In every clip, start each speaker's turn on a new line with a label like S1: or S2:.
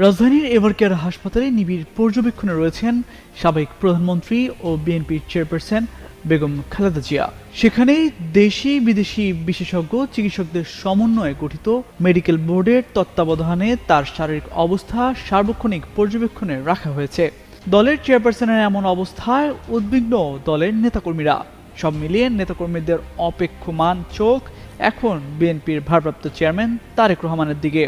S1: রাজধানীর এভারকেয়ার হাসপাতালে নিবিড় পর্যবেক্ষণে রয়েছেন সাবেক প্রধানমন্ত্রী ও বিএনপির চেয়ারপারসন বেগম খালেদা জিয়া। সেখানে দেশি বিদেশি বিশেষজ্ঞ চিকিৎসকদের সমন্বয়ে গঠিত মেডিকেল বোর্ডের তত্ত্বাবধানে তার শারীরিক অবস্থা সার্বক্ষণিক পর্যবেক্ষণে রাখা হয়েছে। দলের চেয়ারপারসনের এমন অবস্থায় উদ্বিগ্ন দলের নেতাকর্মীরা। সব মিলিয়ে নেতাকর্মীদের অপেক্ষমান চোখ এখন বিএনপির ভারপ্রাপ্ত চেয়ারম্যান তারেক রহমানের দিকে।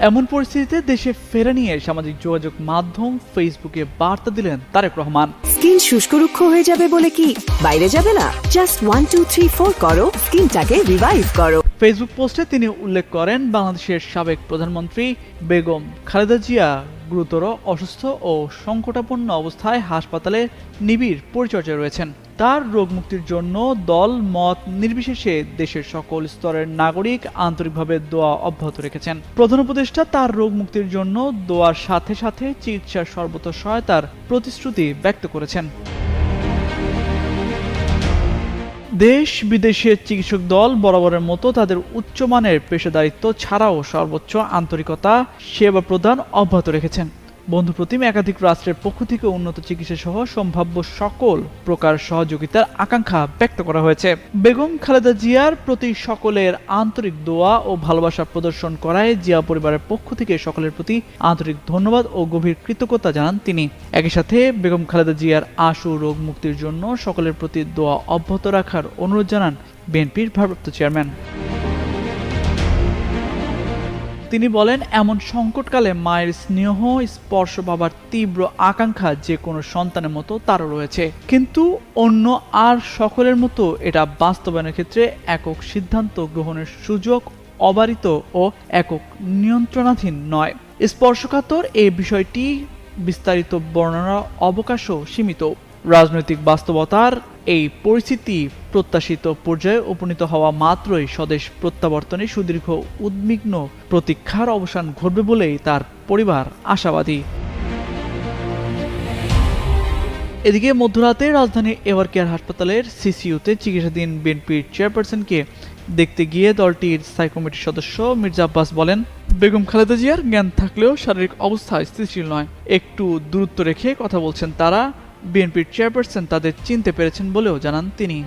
S1: এমন পরিস্থিতিতে দেশে ফেরা নিয়ে সামাজিক যোগাযোগ মাধ্যম ফেসবুকে বার্তা দিলেন তারেক রহমান।
S2: স্কিন শুষ্ক রুক্ষ হয়ে যাবে বলে কি বাইরে যাবে না? জাস্ট 1 2 3 4 করো, স্কিনটাকে রিভাইভ করো।
S1: ফেসবুক পোস্টে তিনি উল্লেখ করেন, বাংলাদেশের সাবেক প্রধানমন্ত্রী বেগম খালেদা জিয়া গুরুতর অসুস্থ ও সংকটাপন্ন অবস্থায় হাসপাতালে নিবিড় পরিচর্যায় রয়েছেন। তার রোগ মুক্তির জন্য দল মত নির্বিশেষে দেশের সকল স্তরের নাগরিক আন্তরিকভাবে দোয়া অব্যাহত রেখেছেন। প্রধান উপদেষ্টা তার রোগ মুক্তির জন্য দোয়ার সাথে সাথে চিকিৎসার সর্বত সহায়তার প্রতিশ্রুতি ব্যক্ত করেছেন। দেশ বিদেশের চিকিৎসক দল বরাবরের মতো তাদের উচ্চমানের পেশাদারিত্ব ছাড়াও সর্বোচ্চ আন্তরিকতা সেবা প্রদান অব্যাহত রেখেছেন। বন্ধুপ্রতিম একাধিক রাষ্ট্রের পক্ষ থেকে উন্নত চিকিৎসা সহ সম্ভাব্য সকল প্রকার সহযোগিতার আকাঙ্ক্ষা ব্যক্ত করা হয়েছে। বেগম খালেদা জিয়ার প্রতি সকলের আন্তরিক দোয়া ও ভালোবাসা প্রদর্শন করায় জিয়া পরিবারের পক্ষ থেকে সকলের প্রতি আন্তরিক ধন্যবাদ ও গভীর কৃতজ্ঞতা জানান তিনি। একই সাথে বেগম খালেদা জিয়ার আশু রোগ মুক্তির জন্য সকলের প্রতি দোয়া অব্যাহত রাখার অনুরোধ জানান বিএনপির ভারপ্রাপ্ত চেয়ারম্যান। তিনি বলেন, এমন সংকটকালে মায়ের স্নেহ স্পর্শ পাবার তীব্র আকাঙ্ক্ষা যে কোনো সন্তানের মতো তারও রয়েছে, কিন্তু অন্য আর সকলের মতো এটা বাস্তবায়নের ক্ষেত্রে একক সিদ্ধান্ত গ্রহণের সুযোগ অবারিত ও একক নিয়ন্ত্রণাধীন নয়। স্পর্শকাতর এই বিষয়টি বিস্তারিত বর্ণনার অবকাশও সীমিত। রাজনৈতিক বাস্তবতার এই পরিস্থিতি প্রত্যাশিত পর্যায়ে উপনীত হওয়া মাত্রই স্বদেশ প্রত্যাবর্তনে সুদীর্ঘ উদ্বিগ্ন প্রতীক্ষার অবসান ঘটবে বলেই তার পরিবার আশাবাদী। এদিকে মধ্যরাতে রাজধানীর এভারকেয়ার হাসপাতালের সিসিইউতে চিকিৎসাধীন বিএনপির চেয়ারপারসনকে দেখতে গিয়ে দলটির স্থায়ী কমিটির সদস্য মির্জা আব্বাস বলেন, বেগম খালেদা জিয়ার জ্ঞান থাকলেও শারীরিক অবস্থা স্থিতিশীল নয়। একটু দূরত্ব রেখে কথা বলছেন তারা। বিএনপির চেয়ারপারসন তাদের চিনতে পেরেছেন বলেও জানান তিনি।